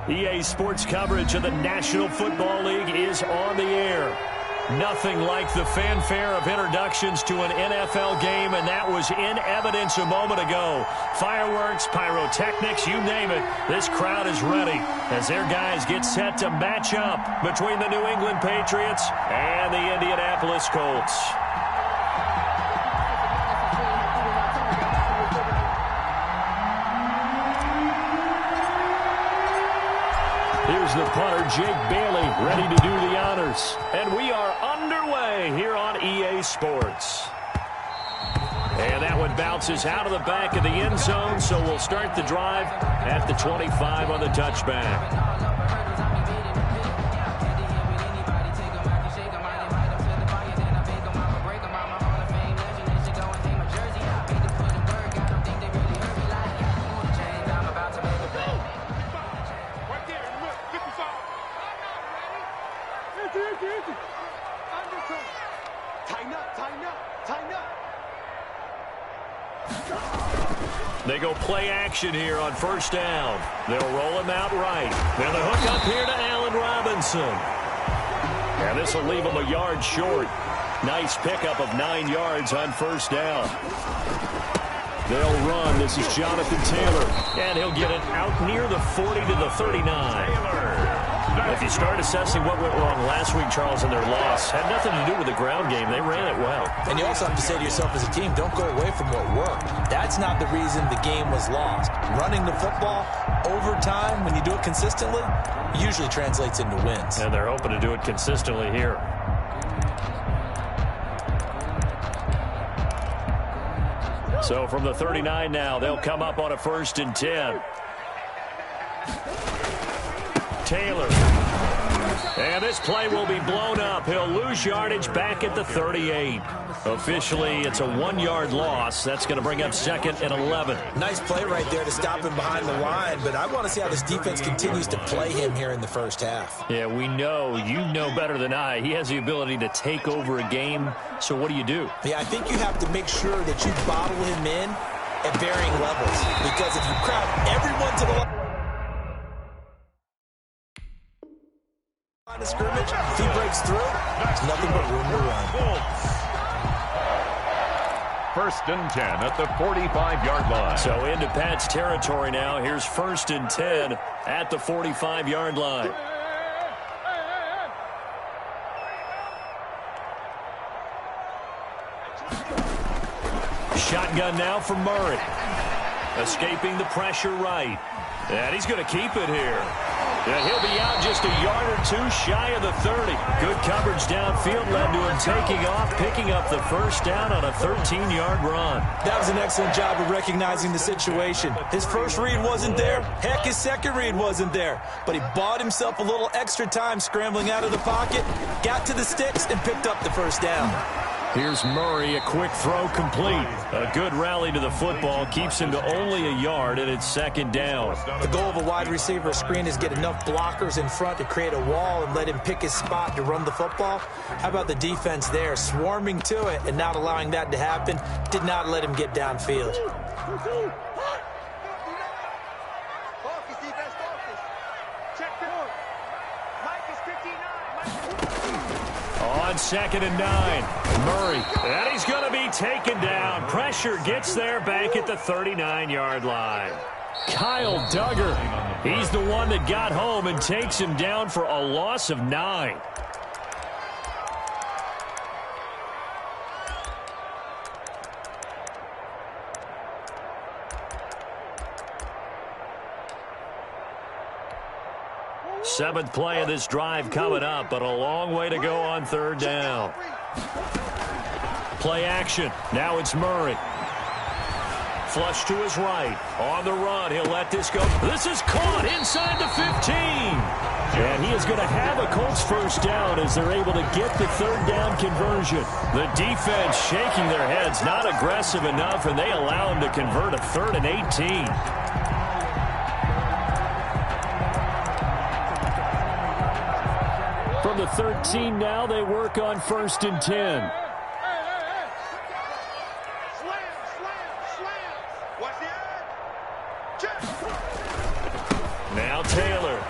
EA Sports coverage of the National Football League is on the air. Nothing like the fanfare of introductions to an NFL game, and that was in evidence a moment ago. Fireworks, pyrotechnics, you name it. This crowd is ready as their guys get set to match up between the New England Patriots and the Indianapolis Colts. Here's the punter, Jake Bailey, ready to do the honors. And we are underway here on EA Sports. And that one bounces out of the back of the end zone, so we'll start the drive at the 25 on the touchback. They go play action here on first down. They'll roll him out right. Then the hook up here to Allen Robinson. And this will leave him a yard short. Nice pickup of 9 yards on first down. They'll run. This is Jonathan Taylor. And he'll get it out near the 40 to the 39. If you start assessing what went wrong last week, Charles, in their loss, had nothing to do with the ground game. They ran it well. And you also have to say to yourself as a team, don't go away from what worked. That's not the reason the game was lost. Running the football over time, when you do it consistently, usually translates into wins. And they're hoping to do it consistently here. So from the 39 now, they'll come up on a 1st and 10. Taylor. And this play will be blown up. He'll lose yardage back at the 38. Officially, it's a 1-yard loss. That's going to bring up 2nd and 11. Nice play right there to stop him behind the line, but I want to see how this defense continues to play him here in the first half. Yeah, we know. You know better than I. He has the ability to take over a game. So what do you do? Yeah, I think you have to make sure that you bottle him in at varying levels, because if you crowd everyone to the line of scrimmage, if he breaks through, there's nothing but room to run. 1st and 10 at the 45-yard line. So into Pat's territory now. Here's 1st and 10 at the 45-yard line. Shotgun now for Murray. Escaping the pressure right. And he's going to keep it here. And he'll be out just a yard or two shy of the 30. Good coverage downfield led to him taking off, picking up the first down on a 13-yard run. That was an excellent job of recognizing the situation. His first read wasn't there. Heck, his second read wasn't there. But he bought himself a little extra time scrambling out of the pocket, got to the sticks, and picked up the first down. Here's Murray, a quick throw complete. A good rally to the football, keeps him to only a yard, and it's 2nd down. The goal of a wide receiver screen is get enough blockers in front to create a wall and let him pick his spot to run the football. How about the defense there, swarming to it and not allowing that to happen? Did not let him get downfield. On 2nd and 9, Murray, and he's going to be taken down. Pressure gets there back at the 39-yard line. Kyle Duggar, he's the one that got home and takes him down for a loss of 9. Seventh play of this drive coming up, but a long way to go on 3rd down. Play action. Now it's Murray. Flush to his right. On the run, he'll let this go. This is caught inside the 15. And he is going to have a Colts first down as they're able to get the 3rd down conversion. The defense shaking their heads, not aggressive enough, and they allow him to convert a 3rd and 18. From the 13 now, they work on 1st and 10. Now Taylor.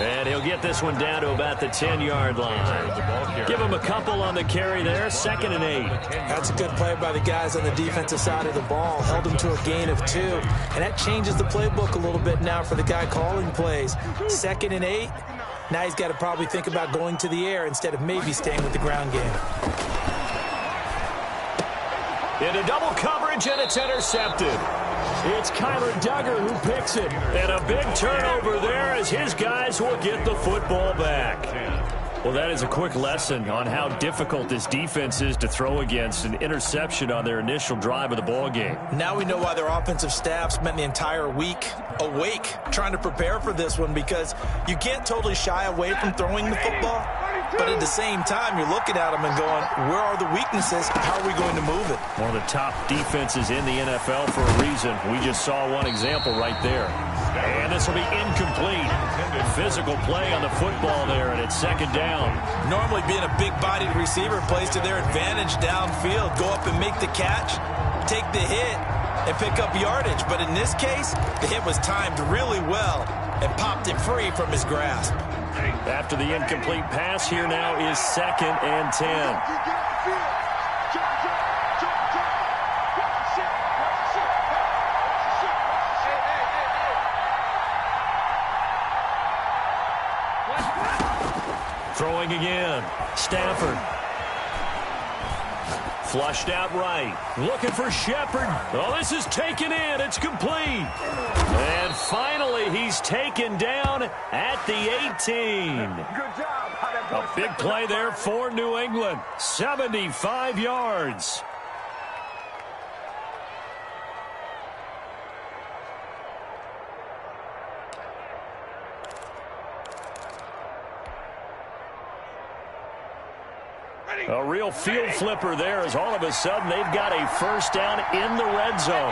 And he'll get this one down to about the 10-yard line. Give him a couple on the carry there, 2nd and 8. That's a good play by the guys on the defensive side of the ball. Held him to a gain of 2. And that changes the playbook a little bit now for the guy calling plays. 2nd and 8. Now he's got to probably think about going to the air instead of maybe staying with the ground game. Into double coverage, and it's intercepted. It's Kyler Duggar who picks it. And a big turnover there as his guys will get the football back. Well, that is a quick lesson on how difficult this defense is to throw against. An interception on their initial drive of the ball game. Now we know why their offensive staff spent the entire week awake trying to prepare for this one, because you can't totally shy away from throwing the football. But at the same time, you're looking at them and going, where are the weaknesses? How are we going to move it? One of the top defenses in the NFL for a reason. We just saw one example right there. And this will be incomplete. Physical play on the football there, and it's 2nd down. Normally being a big-bodied receiver plays to their advantage downfield. Go up and make the catch, take the hit, and pick up yardage. But in this case, the hit was timed really well and popped it free from his grasp. After the incomplete pass, here now is 2nd and 10. Throwing again. Stafford. Flushed out right. Looking for Shepard. Oh, this is taken in. It's complete. And finally, he's taken down at the 18. A big play there for New England. 75 yards. A real field flipper there, as all of a sudden they've got a first down in the red zone.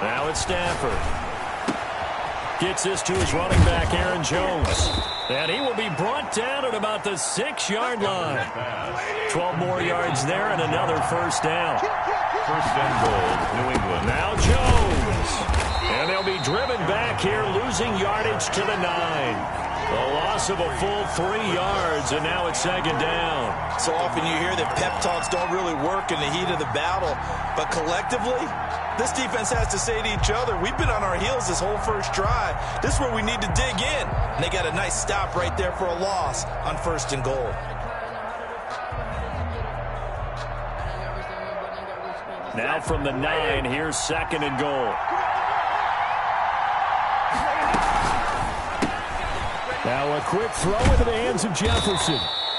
Now it's Stafford. Gets this to his running back, Aaron Jones. And he will be brought down at about the 6-yard line. 12 more yards there and another first down. First and goal, New England. Now Jones. And they'll be driven back here, losing yardage to the 9. A loss of a full 3 yards, and now it's 2nd down. So often you hear that pep talks don't really work in the heat of the battle, but collectively, this defense has to say to each other, we've been on our heels this whole first drive. This is where we need to dig in. And they got a nice stop right there for a loss on 1st and goal. Now from the 9, here's 2nd and goal. Now a quick throw into the hands of Jefferson.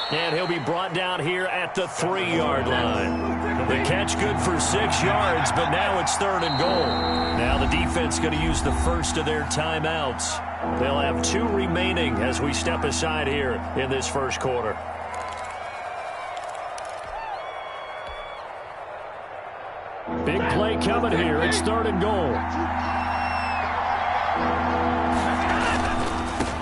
And he'll be brought down here at the 3-yard line. The catch good for 6 yards, but now it's 3rd and goal. Now the defense going to use the first of their timeouts. They'll have 2 remaining as we step aside here in this first quarter. Big play coming here. It's 3rd and goal.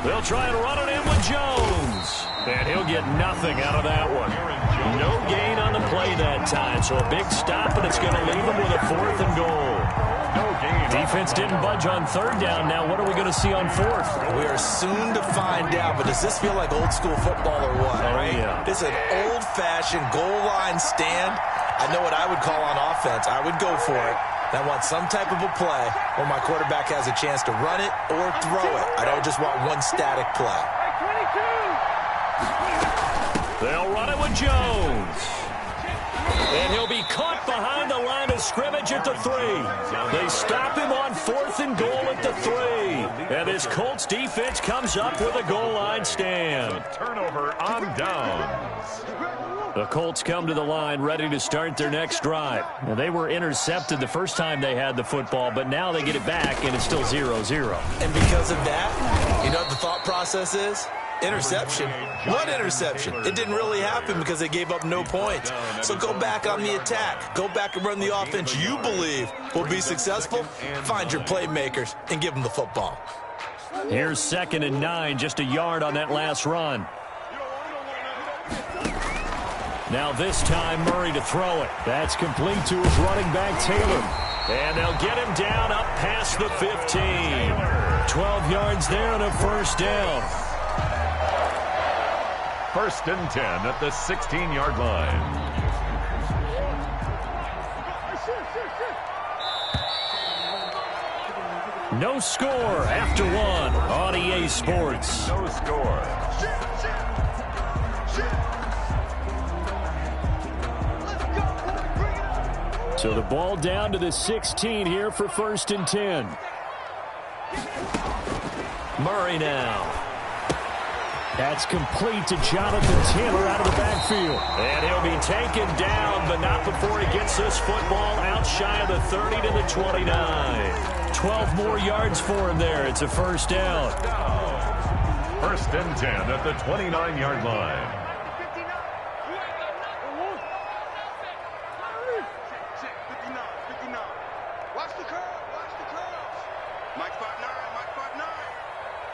They'll try and run it in with Jones. And he'll get nothing out of that one. No gain on the play that time. So a big stop, and it's going to leave them with a 4th and goal. No gain. Defense didn't budge on 3rd down. Now what are we going to see on 4th? We are soon to find out, but does this feel like old school football or what? Oh, right? yeah. This is an old-fashioned goal line stand. I know what I would call on offense. I would go for it. I want some type of a play where my quarterback has a chance to run it or throw it. I don't just want one static play. They'll run it with Jones. And he'll be caught behind the line of scrimmage at the 3. They stop him on 4th and goal at the 3. And this Colts defense comes up with a goal line stand. Turnover on downs. The Colts come to the line ready to start their next drive. Now, they were intercepted the first time they had the football, but now they get it back, and it's still 0-0. And because of that, you know what the thought process is? Interception. What interception? It didn't really happen because they gave up no points. So go back on the attack. Go back and run the offense you believe will be successful. Find your playmakers and give them the football. Here's 2nd and 9, just a yard on that last run. Now this time Murray to throw it. That's complete to his running back, Taylor. And they'll get him down up past the 15. 12 yards there and a first down. First and 10 at the 16-yard line. No score after one on EA Sports. No score. So the ball down to the 16 here for first and 10. Murray now. That's complete to Jonathan Taylor out of the backfield. And he'll be taken down, but not before he gets this football out shy of the 30 to the 29. 12 more yards for him there. It's a first down. First and 10 at the 29-yard line. Watch the curve. Mike 5'9", Mike 5'9".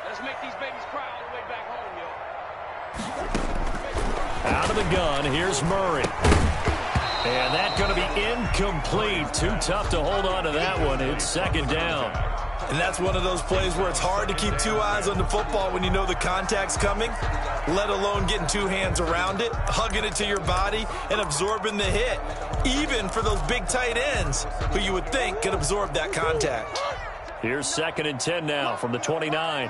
Let's make these babies cry all the way back home, yo. Out of the gun, here's Murray. And that's going to be incomplete. Too tough to hold on to that one. It's second down. And that's one of those plays where it's hard to keep two eyes on the football when you know the contact's coming, let alone getting two hands around it, hugging it to your body, and absorbing the hit, even for those big tight ends who you would think could absorb that contact. Here's second and 10 now from the 29.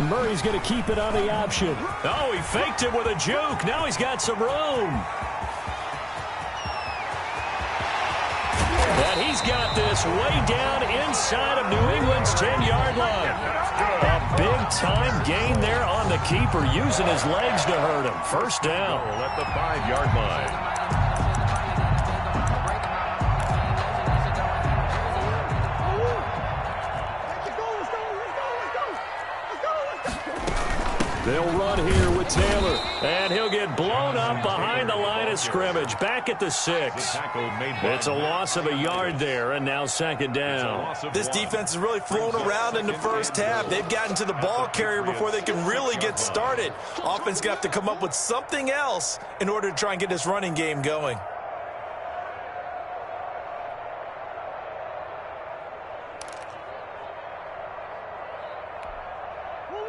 Murray's going to keep it on the option. Oh, he faked it with a juke. Now he's got some room. And he's got this way down inside of New England's 10-yard line. A big-time gain there on the keeper, using his legs to hurt him. First down. At the 5-yard line. They'll run here with Taylor, and he'll get blown up behind the line of scrimmage, back at the 6. It's a loss of a yard there, and now second down. This defense has really flown around in the first half. They've gotten to the ball carrier before they can really get started. Offense got to come up with something else in order to try and get this running game going.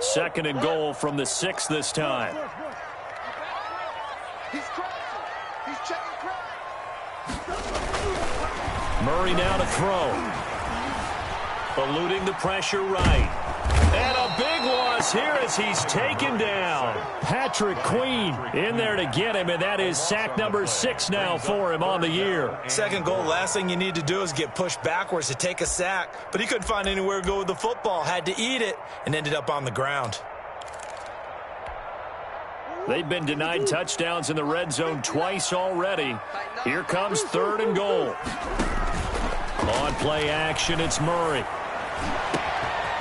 Second and goal from the 6 this time. He's crossing. He's checking cracks. Murray now to throw. Eluding the pressure right. And a big loss here as he's taken down. Patrick Queen in there to get him, and that is sack number 6 now for him on the year. Second goal, last thing you need to do is get pushed backwards to take a sack. But he couldn't find anywhere to go with the football, had to eat it, and ended up on the ground. They've been denied touchdowns in the red zone twice already. Here comes third and goal. On play action, it's Murray.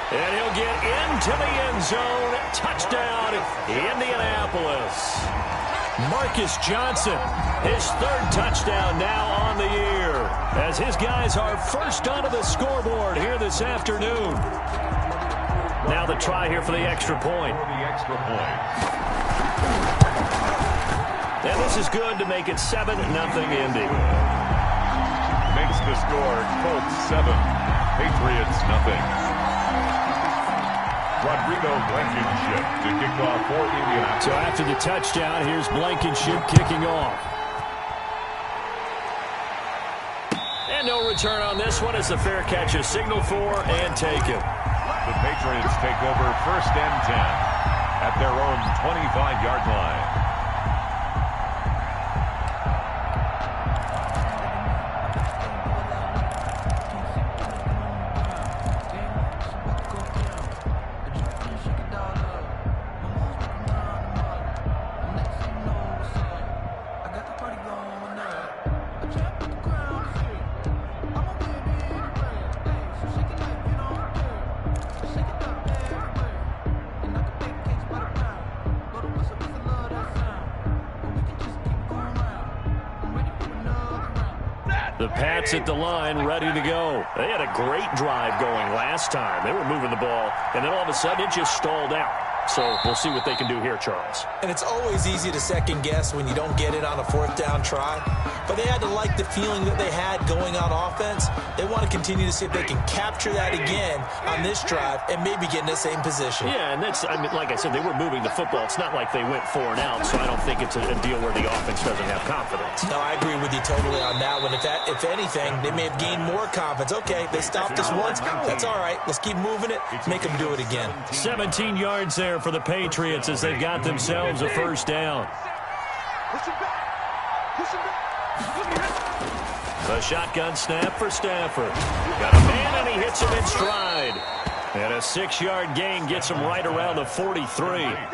And he'll get into the end zone. Touchdown, Indianapolis. Marcus Johnson, his third touchdown now on the year, as his guys are first onto the scoreboard here this afternoon. Now the try here for the extra point. And this is good to make it 7-0 Indy. Makes the score Colts 7, Patriots 0. Rodrigo Blankenship to kick off for Indianapolis. So after the touchdown, here's Blankenship kicking off. And no return on this one as the fair catch is signaled for and taken. The Patriots take over first and 10 at their own 25-yard line. The Pats at the line, ready to go. They had a great drive going last time. They were moving the ball, and then all of a sudden it just stalled out. So we'll see what they can do here, Charles. And it's always easy to second guess when you don't get it on a fourth down try. But they had to like the feeling that they had going on offense. They want to continue to see if they can capture that again on this drive and maybe get in the same position. Yeah, and that's, I mean, like I said, they were moving the football. It's not like they went 4 and out, so I don't think it's a deal where the offense doesn't have confidence. No, I agree with you totally on that one. If anything, they may have gained more confidence. Okay, they stopped us once. That's all right. Let's keep moving it. Make them do it again. 17 yards there for the Patriots as they've got themselves a first down. The shotgun snap for Stafford. Got a man, and he hits him in stride. And a 6-yard gain gets him right around the 43.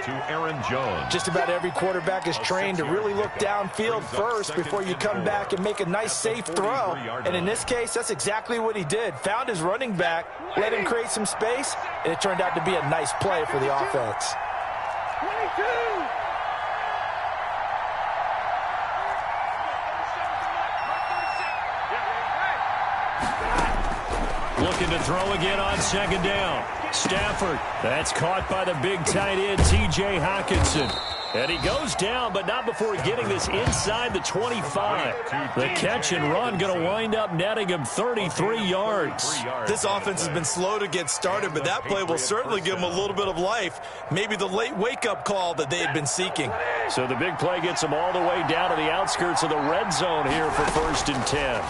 To Aaron Jones. Just about every quarterback is trained to really look downfield first before you come back and make a nice, safe throw. And in this case, that's exactly what he did. Found his running back, let him create some space, and it turned out to be a nice play for the offense. 22! Looking to throw again on second down. Stafford, that's caught by the big tight end, T.J. Hockenson. And he goes down, but not before getting this inside the 25. The catch and run going to wind up netting him 33 yards. This offense has been slow to get started, but that play will certainly give them a little bit of life. Maybe the late wake-up call that they had been seeking. So the big play gets him all the way down to the outskirts of the red zone here for 1st and 10.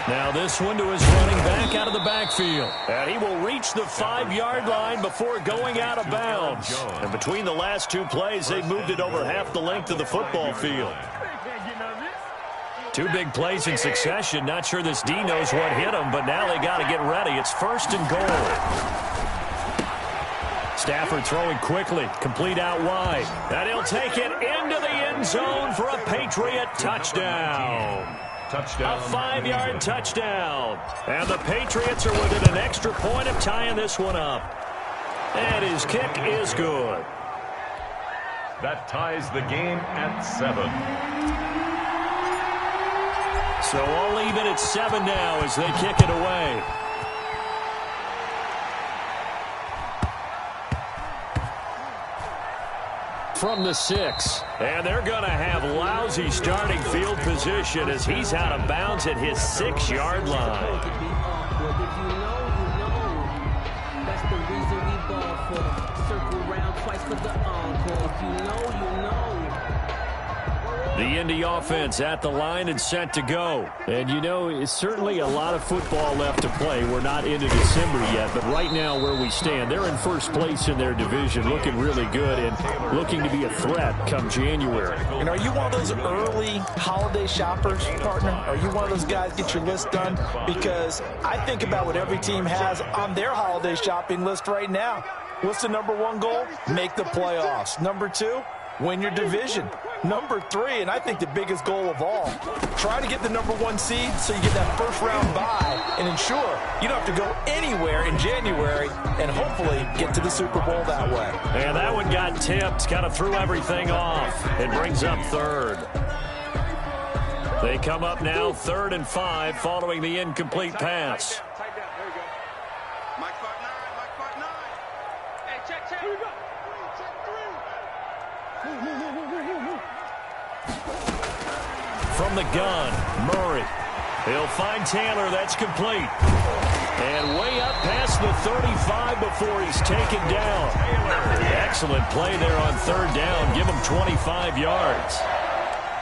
Now this one to his running back out of the backfield. And he will reach the 5-yard line before going out of bounds. And between the last 2 plays, they've moved it over half the length of the football field. 2 big plays in succession. Not sure this D knows what hit him, but now they got to get ready. It's 1st and goal. Stafford throwing quickly, complete out wide. And he'll take it into the end zone for a Patriot touchdown. Touchdown. A 5-yard touchdown. And the Patriots are within an extra point of tying this one up. And his kick is good. That ties the game at 7. So all even at 7 now as they kick it away. From the 6. And they're going to have lousy starting field position as he's out of bounds at his 6-yard line. That's the reason we ball for. Circle round twice for the encore. If you know, you know. The Indy offense at the line and set to go. And, you know, it's certainly a lot of football left to play. We're not into December yet, but right now where we stand, they're in first place in their division, looking really good and looking to be a threat come January. And are you one of those early holiday shoppers, partner? Are you one of those guys get your list done? Because I think about what every team has on their holiday shopping list right now. What's the number 1 goal? Make the playoffs. Number 2, win your division. Number 3, and I think the biggest goal of all, try to get the number 1 seed so you get that first-round bye and ensure you don't have to go anywhere in January and hopefully get to the Super Bowl that way. And that one got tipped, kind of threw everything off. It brings up 3rd. They come up now 3rd and 5 following the incomplete pass. Tight down. There you go. Mike 5'9", Mike 5'9". Hey, check. Here we go. Check 3. From the gun, Murray. He'll find Taylor. That's complete. And way up past the 35 before he's taken down. Excellent play there on 3rd down. Give him 25 yards.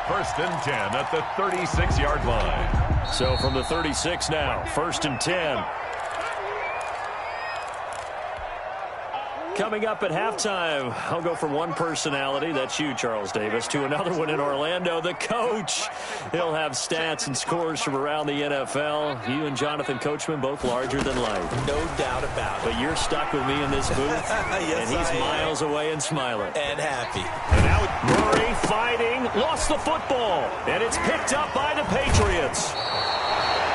1st and 10 at the 36-yard line. So from the 36 now, 1st and 10. Coming up at halftime, I'll go from one personality, that's you, Charles Davis, to another one in Orlando, the coach. He'll have stats and scores from around the NFL. You and Jonathan Coachman, both larger than life. No doubt about it. But you're stuck with me in this booth, Yes, and he's I am. miles away and smiling. And happy. And now Murray fighting, lost the football, and it's picked up by the Patriots.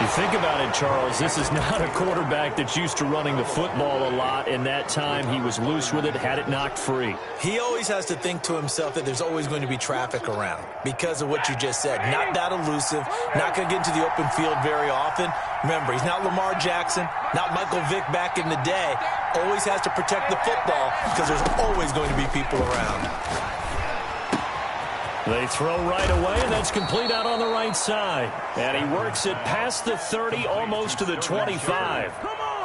You think about it, Charles, this is not a quarterback that's used to running the football a lot, and that time he was loose with it, had it knocked free. He always has to think to himself that there's always going to be traffic around because of what you just said. Not that elusive, not going to get into the open field very often. Remember, he's not Lamar Jackson, not Michael Vick back in the day. Always has to protect the football because there's always going to be people around. They throw right away, and that's complete out on the right side. And he works it past the 30, almost to the 25.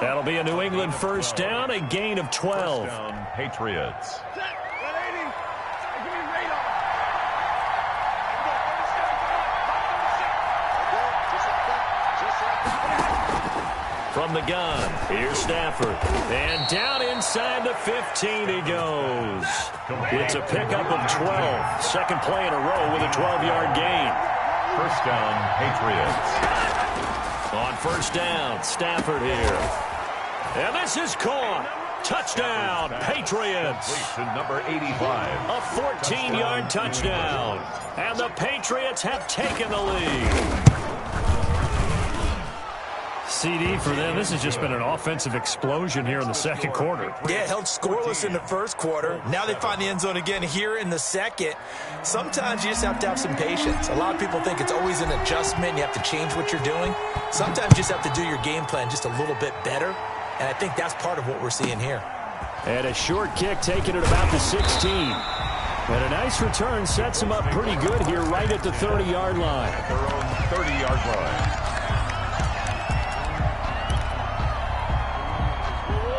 That'll be a New England first down, a gain of 12. First down, Patriots. From the gun, here's Stafford. And down inside the 15 he goes. It's a pickup of 12. Second play in a row with a 12-yard gain. First down, Patriots. On first down, Stafford here. And this is caught. Touchdown, Patriots. Completion number 85. A 14-yard touchdown. And the Patriots have taken the lead. CD for them. This has just been an offensive explosion here in the second quarter. Yeah, held scoreless in the first quarter. Now they find the end zone again here in the second. Sometimes you just have to have some patience. A lot of people think it's always an adjustment. You have to change what you're doing. Sometimes you just have to do your game plan just a little bit better. And I think that's part of what we're seeing here. And a short kick taken at about the 16. And a nice return sets them up pretty good here right at the 30-yard line. At their own 30-yard line.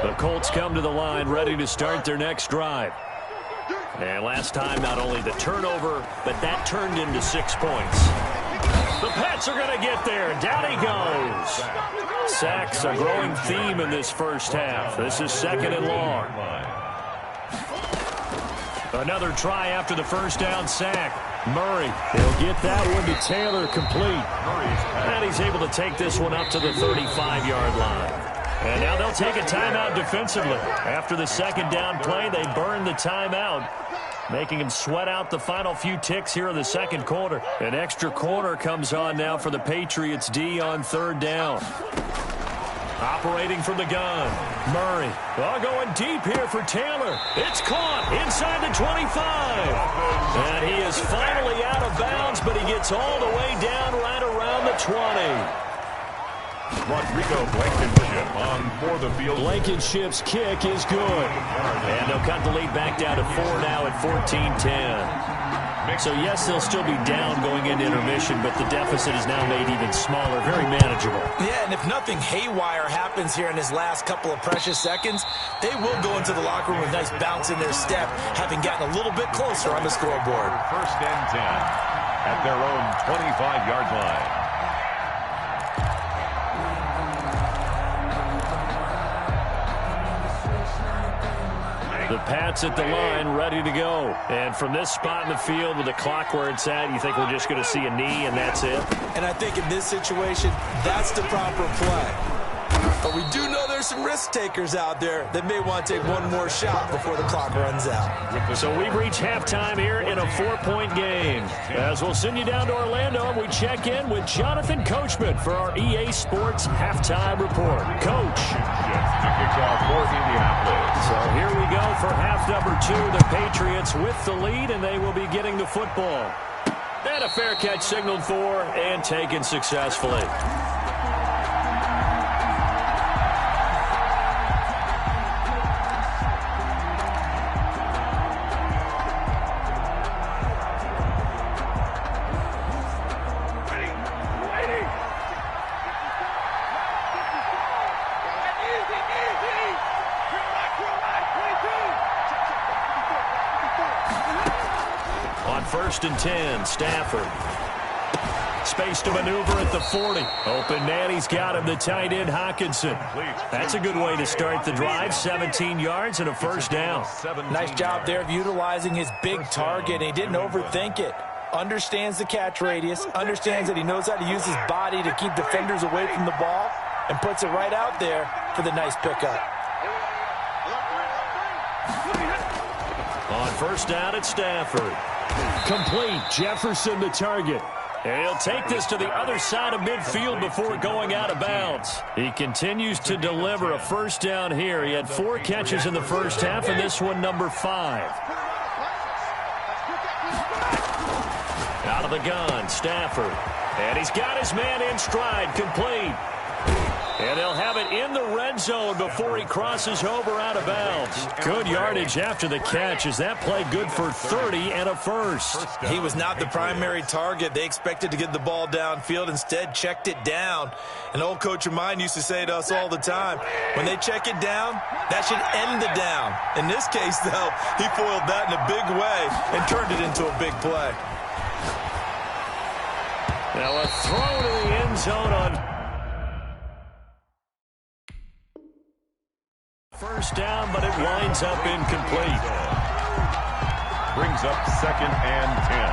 The Colts come to the line ready to start their next drive. And last time, not only the turnover, but that turned into 6 points. The Pats are going to get there. Down he goes. Sacks, a growing theme in this first half. This is second and long. Another try after the first down sack. Murray, he'll get that one to Taylor complete. And he's able to take this one up to the 35-yard line. And now they'll take a timeout defensively. After the second down play, they burn the timeout, making him sweat out the final few ticks here in the second quarter. An extra corner comes on now for the Patriots D on third down. Operating from the gun, Murray. Going deep here for Taylor. It's caught inside the 25. And he is finally out of bounds, but he gets all the way down right around the 20. Rodrigo Blankenship on for the field. Blankenship's kick is good. And they'll cut the lead back down to 4 now at 14-10. So, yes, they'll still be down going into intermission, but the deficit is now made even smaller, very manageable. Yeah, and if nothing haywire happens here in his last couple of precious seconds, they will go into the locker room with a nice bounce in their step, having gotten a little bit closer on the scoreboard. First and 10 at their own 25-yard line. The Pats at the line, ready to go. And from this spot in the field with the clock where it's at, you think we're just going to see a knee and that's it? And I think in this situation, that's the proper play. But we do know there's some risk takers out there that may want to take one more shot before the clock runs out. So we've reached halftime here in a 4-point game. As we'll send you down to Orlando, we check in with Jonathan Coachman for our EA Sports Halftime Report. Coach. To kick off for Indianapolis. So here we go for half number 2. The Patriots with the lead, and they will be getting the football. And a fair catch signaled for and taken successfully. First and 10, Stafford. Space to maneuver at the 40. Open man, he's got him, the tight end, Hockenson. That's a good way to start the drive. 17 yards and a first down. Nice job there of utilizing his big target. He didn't overthink it. Understands the catch radius. Understands that he knows how to use his body to keep defenders away from the ball. And puts it right out there for the nice pickup. On first down at Stafford. Complete. Jefferson the target. And he'll take this to the other side of midfield before going out of bounds. He continues to deliver a first down here. He had 4 catches in the first half, and this one number 5. Out of the gun, Stafford. And he's got his man in stride, complete. And they'll have it in the red zone before he crosses over out of bounds. Good yardage after the catch. Is that play good for 30 and a first? He was not the primary target. They expected to get the ball downfield. Instead, checked it down. An old coach of mine used to say to us all the time, when they check it down, that should end the down. In this case, though, he foiled that in a big way and turned it into a big play. Now a throw to the end zone on first down, but it winds up incomplete. Brings up 2nd and 10.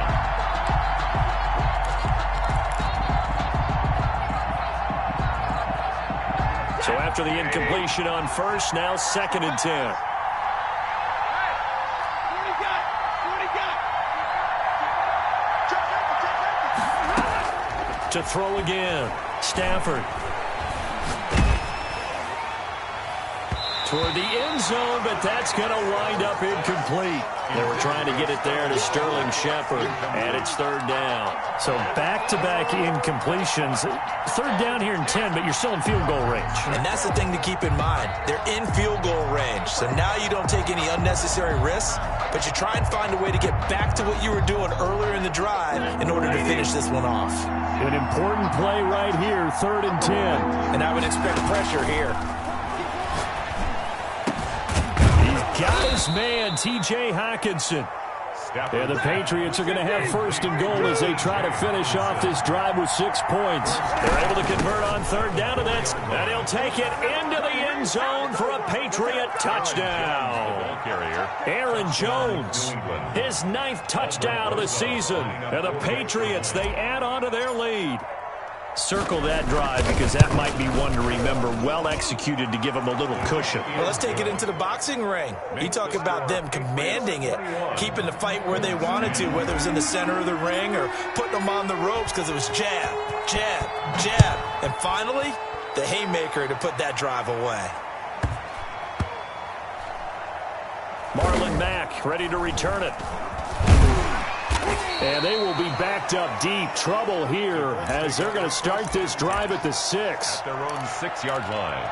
So after the incompletion on first, now 2nd and 10. To throw again, Stafford. Toward the end zone, but that's going to wind up incomplete. They were trying to get it there to Sterling Shepard, and it's 3rd down. So back-to-back incompletions. 3rd down here in 10, but you're still in field goal range. And that's the thing to keep in mind. They're in field goal range, so now you don't take any unnecessary risks, but you try and find a way to get back to what you were doing earlier in the drive in order to finish this one off. An important play right here, 3rd and 10. And I would expect pressure here. Got his man, T.J. Hockenson. And the Patriots are going to have 1st and goal as they try to finish off this drive with 6 points. They're able to convert on 3rd down, and he'll take it into the end zone for a Patriot touchdown. Aaron Jones, his 9th touchdown of the season. And the Patriots, they add on to their lead. Circle that drive because that might be one to remember. Well executed to give them a little cushion. Well, let's take it into the boxing ring. You talk about them commanding it, keeping the fight where they wanted to, whether it was in the center of the ring or putting them on the ropes because it was jab, jab, jab. And finally, the haymaker to put that drive away. Marlon Mack ready to return it. And they will be backed up deep. Trouble here as they're going to start this drive at the 6. At their own 6-yard line.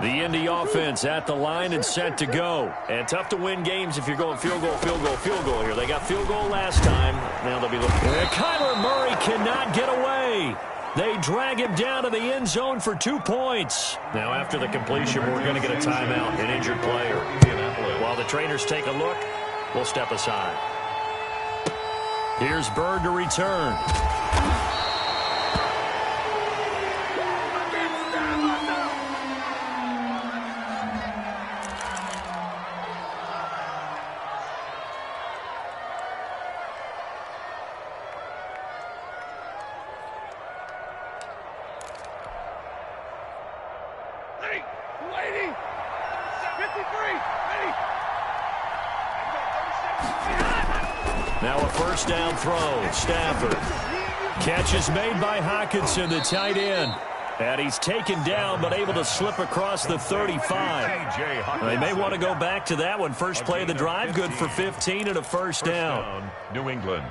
The Indy offense at the line and set to go. And tough to win games if you're going field goal, field goal, field goal here. They got field goal last time. Now they'll be looking. And Kyler Murray cannot get away. They drag him down to the end zone for 2 points. Now after the completion, we're going to get a timeout, an injured player. While the trainers take a look, we'll step aside. Here's Bird to return. Now a first down throw. Stafford. Catch is made by Hockenson, the tight end. And he's taken down but able to slip across the 35. They may want to go back to that one. First play of the drive, good for 15 and a first down. New England.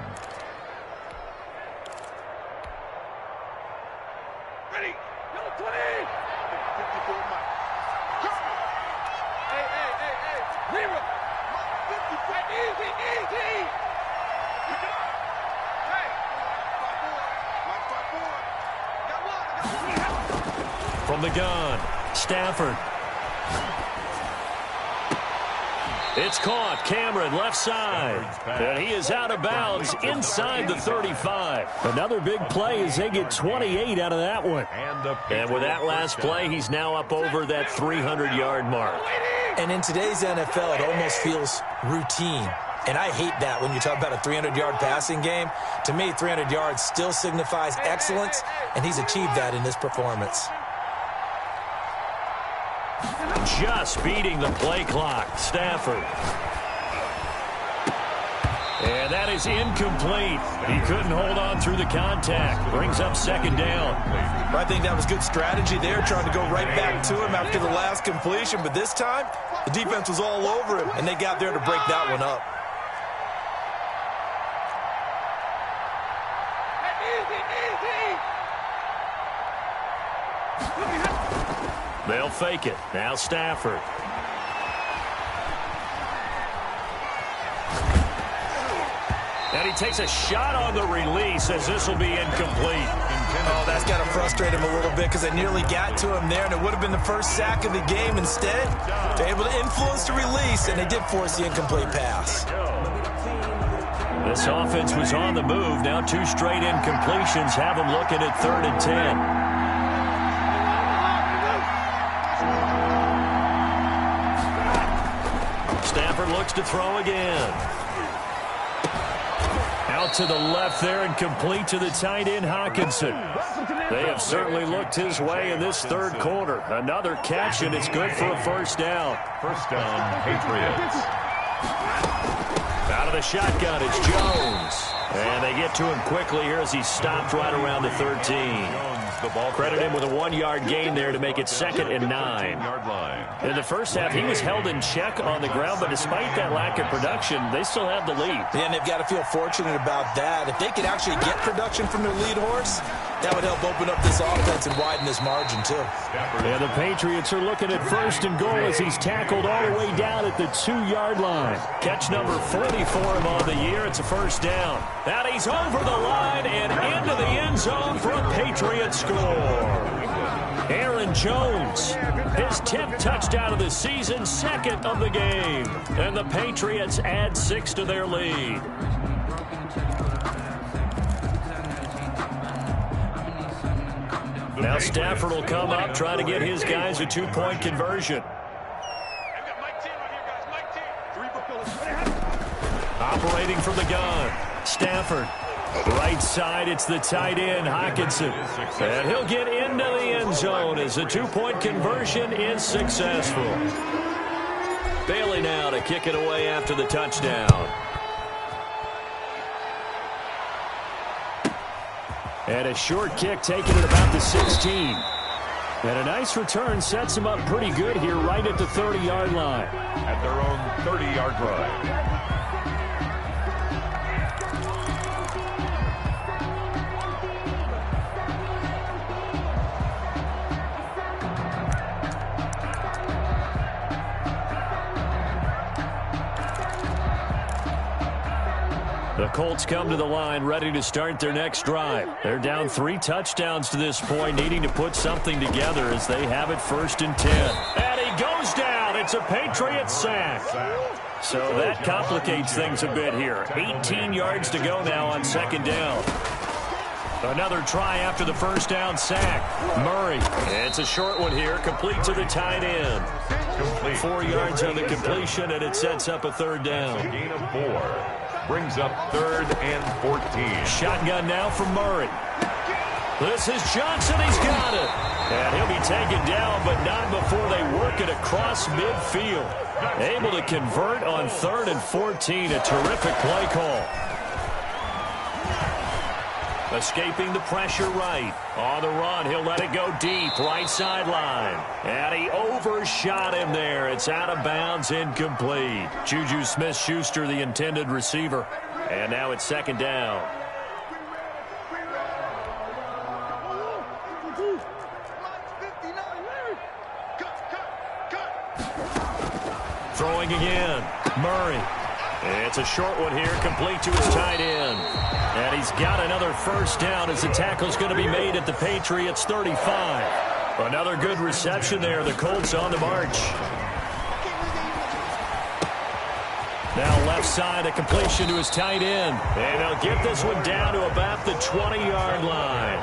Ready. Yellow 20. 54 Mike. Hey. Zero. 55. Easy. Hey. 5-4. From the gun, Stafford. It's caught. Cameron, left side. And he is out of bounds inside the 35. Another big play as they get 28 out of that one. And with that last play, he's now up over that 300-yard mark. And in today's NFL, it almost feels routine. And I hate that when you talk about a 300-yard passing game. To me, 300 yards still signifies excellence, and he's achieved that in this performance. Just beating the play clock. Stafford. And that is incomplete. He couldn't hold on through the contact. Brings up second down. I think that was good strategy there, trying to go right back to him after the last completion. But this time, the defense was all over him, and they got there to break that one up. They'll fake it. Now Stafford. And he takes a shot on the release as this will be incomplete. Oh, that's got to frustrate him a little bit because they nearly got to him there, and it would have been the first sack of the game. Instead, they're able to influence the release, and they did force the incomplete pass. This offense was on the move. Now 2 straight incompletions have them looking at 3rd and 10. Stafford looks to throw again. Out to the left there and complete to the tight end, Hockenson. They have certainly looked his way in this 3rd quarter. Another catch, and it's good for a first down. First down, Patriots. Out of the shotgun, it's Jones. And they get to him quickly here as he stopped right around the 13. Credit him with a 1-yard gain there to make it 2nd and 9. In the first half, he was held in check on the ground, but despite that lack of production, they still have the lead. Yeah, and they've got to feel fortunate about that. If they could actually get production from their lead horse, that would help open up this offense and widen this margin, too. Yeah, the Patriots are looking at 1st and goal as he's tackled all the way down at the 2-yard line. Catch number 40 for him on the year. It's a first down. And he's over the line and into the end zone for a Patriot score. Aaron Jones, his 10th touchdown of the season, 2nd of the game. And the Patriots add 6 to their lead. Now Stafford will come up, trying to get his guys a 2-point conversion. Operating from the gun, Stafford. Right side, it's the tight end, Hockenson. And he'll get into the end zone as the 2-point conversion is successful. Bailey now to kick it away after the touchdown. And a short kick taken at about the 16. And a nice return sets him up pretty good here right at the 30-yard line. At their own 30-yard line. The Colts come to the line ready to start their next drive. They're down 3 touchdowns to this point, needing to put something together as they have it 1st and 10. And he goes down. It's a Patriot sack. So that complicates things a bit here. 18 yards to go now on 2nd down. Another try after the first down sack. Murray. It's a short one here, complete to the tight end. 4 yards on the completion, and it sets up a 3rd down. Gain of 4. Brings up 3rd and 14. Shotgun now from Murray. This is Johnson. He's got it. And he'll be taken down, but not before they work it across midfield. Able to convert on 3rd and 14. A terrific play call. Escaping the pressure right. On the run, he'll let it go deep. Right sideline. And he overshot him there. It's out of bounds, incomplete. Juju Smith-Schuster, the intended receiver. And now it's 2nd down. Throwing again. Murray. It's a short one here, complete to his tight end. And he's got another first down as the tackle's going to be made at the Patriots' 35. Another good reception there. The Colts on the march. Now left side, a completion to his tight end. And they'll get this one down to about the 20-yard line.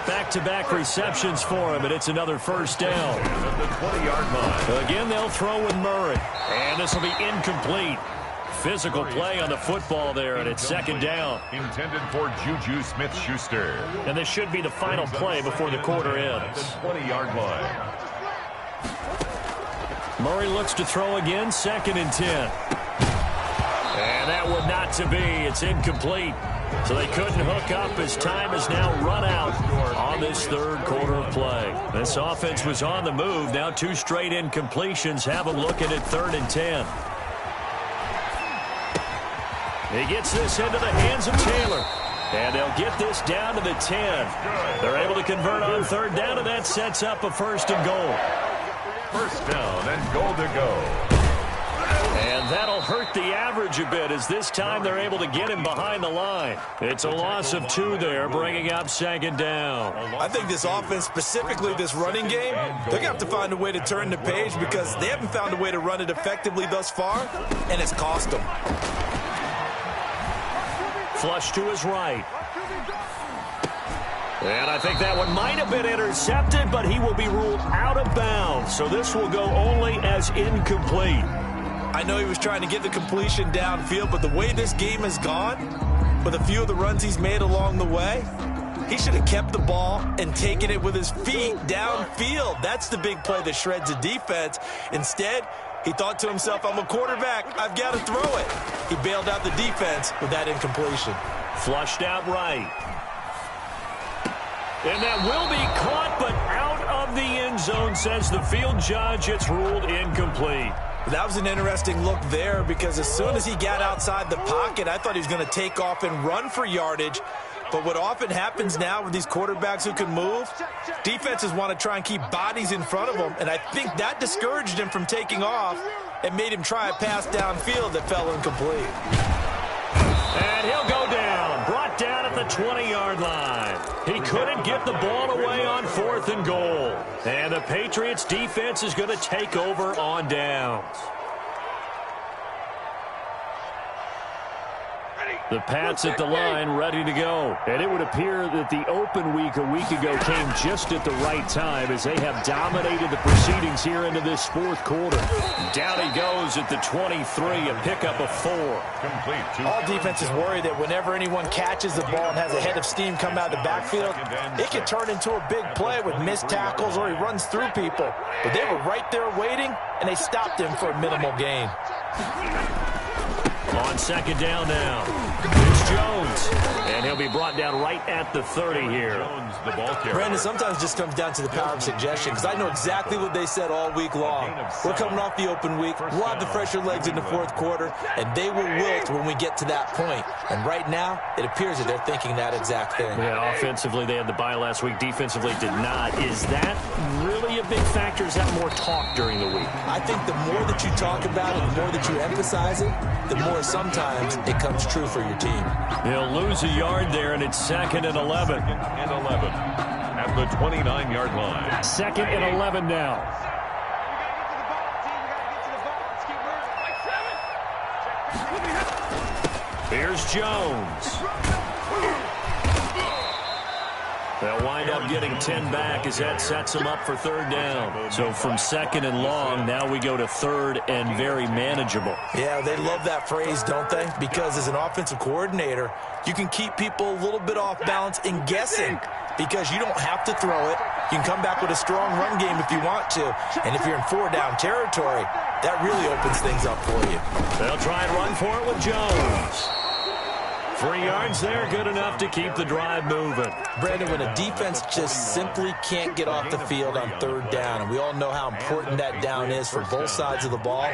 Back-to-back receptions for him, and it's another first down. At the 20-yard line. Again, they'll throw with Murray. And this will be incomplete. Physical play on the football there, and it's 2nd down. Intended for Juju Smith-Schuster. And this should be the final play before the quarter ends. 20-yard line. Murray looks to throw again, 2nd and 10. And that one not to be. It's incomplete. So they couldn't hook up as time is now run out on this third quarter of play. This offense was on the move. Now 2 straight incompletions have them looking at 3rd and 10. He gets this into the hands of Taylor. And they'll get this down to the 10. They're able to convert on 3rd down, and that sets up a 1st and goal. 1st down and goal to go. And that'll hurt the average a bit as this time they're able to get him behind the line. It's a loss of 2 there, bringing up 2nd down. I think this offense, specifically this running game, they're going to have to find a way to turn the page because they haven't found a way to run it effectively thus far, and it's cost them. Flush to his right. And I think that one might have been intercepted, but he will be ruled out of bounds. So this will go only as incomplete. I know he was trying to get the completion downfield, but the way this game has gone, with a few of the runs he's made along the way, he should have kept the ball and taken it with his feet downfield. That's the big play that shreds a defense. Instead, he thought to himself, I'm a quarterback, I've got to throw it. He bailed out the defense with that incompletion. Flushed out right. And that will be caught, but out of the end zone, says the field judge. It's ruled incomplete. That was an interesting look there because as soon as he got outside the pocket, I thought he was going to take off and run for yardage. But what often happens now with these quarterbacks who can move, defenses want to try and keep bodies in front of them, and I think that discouraged him from taking off and made him try a pass downfield that fell incomplete. And he'll go down, brought down at the 20-yard line. He couldn't get the ball away on 4th and goal. And the Patriots defense is going to take over on downs. The Pats at the line, ready to go. And it would appear that the open week a week ago came just at the right time as they have dominated the proceedings here into this 4th quarter. Down he goes at the 23, a pickup of 4. Complete. All defenses worry that whenever anyone catches the ball and has a head of steam come out of the backfield, it can turn into a big play with missed tackles or he runs through people. But they were right there waiting, and they stopped him for a minimal gain. On 2nd down now, it's Jones, and he'll be brought down right at the 30 here. Jones, the ball carrier. Brandon, sometimes it just comes down to the power of suggestion because I know exactly what they said all week long. We're coming off the open week. We'll have the fresher legs in the 4th quarter, and they will wilt when we get to that point. And right now, it appears that they're thinking that exact thing. Yeah, offensively, they had the bye last week. Defensively, did not. Is that really a big factor? Is that more talk during the week? I think the more that you talk about it, the more that you emphasize it, the more sometimes it comes true for your team. He'll lose a yard there, and it's 2nd and 11. 2nd and 11 at the 29-yard line. 2nd and 11 now. Here's Jones. They'll wind up getting 10 back as that sets them up for 3rd down. So from 2nd and long, now we go to 3rd and very manageable. Yeah, they love that phrase, don't they? Because as an offensive coordinator, you can keep people a little bit off balance and guessing because you don't have to throw it. You can come back with a strong run game if you want to. And if you're in 4-down territory, that really opens things up for you. They'll try and run for it with Jones. 3 yards there, good enough to keep the drive moving. Brandon, when a defense just simply can't get off the field on 3rd down, and we all know how important that down is for both sides of the ball,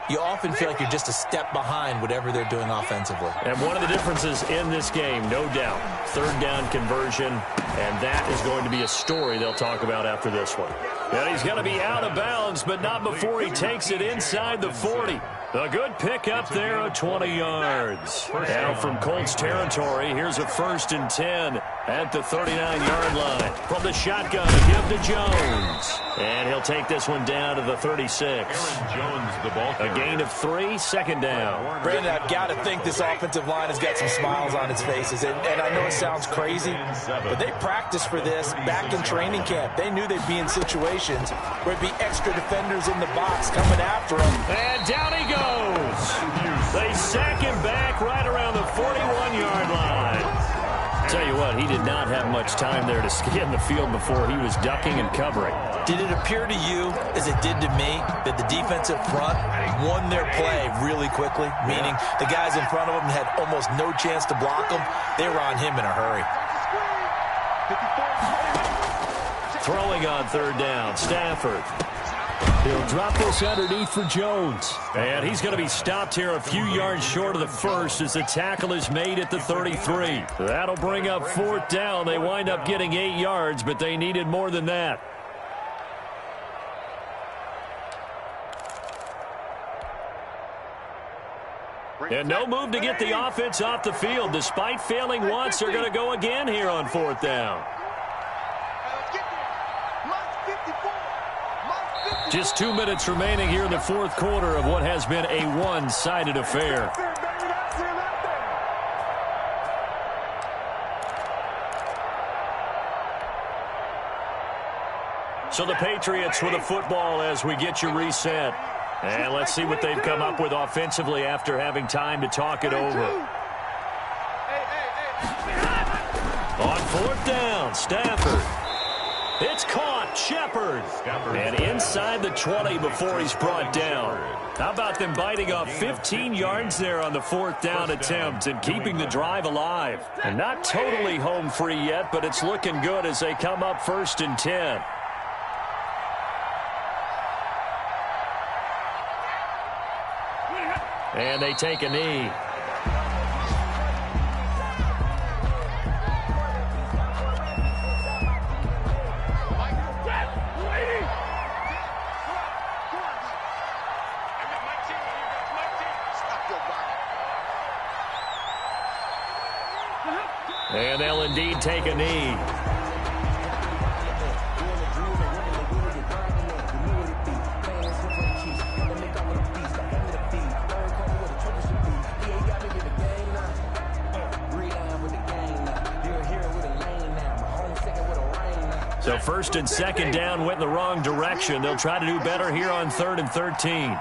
you often feel like you're just a step behind whatever they're doing offensively. And one of the differences in this game, no doubt, 3rd down conversion, and that is going to be a story they'll talk about after this one. And he's going to be out of bounds, but not before he takes it inside the 40. A good pickup there of 20 yards. Now from Colts territory, here's a 1st and 10 at the 39-yard line. From the shotgun, give to Jones. And he'll take this one down to the 36. Jones, the ball carrier. A gain of 3, 2nd down. Brandon, I've got to think this offensive line has got some smiles on its faces. And I know it sounds crazy, but they practiced for this back in training camp. They knew they'd be in situations where it'd be extra defenders in the box coming after them. And down he goes. They sack him back right around the 41-yard line. Tell you what, but he did not have much time there to scan the field before he was ducking and covering. Did it appear to you, as it did to me, that the defensive front won their play really quickly? Meaning the guys in front of them had almost no chance to block them. They were on him in a hurry. Throwing on third down, Stafford. He'll drop this underneath for Jones. And he's going to be stopped here a few yards short of the first as the tackle is made at the 33. That'll bring up fourth down. They wind up getting 8 yards, but they needed more than that. And no move to get the offense off the field. Despite failing once, they're going to go again here on fourth down. Just 2 minutes remaining here in the fourth quarter of what has been a one-sided affair. So the Patriots with a football as we get you reset. And let's see what they've come up with offensively after having time to talk it over. On fourth down, Stafford. It's caught, Shepard. And inside the 20 before he's brought down. How about them biting off 15 yards there on the fourth down attempt and keeping the drive alive? And not totally home free yet, but it's looking good as they come up 1st and 10. And they take a knee. And they'll indeed take a knee. So 1st and 2nd down went in the wrong direction. They'll try to do better here on 3rd and 13.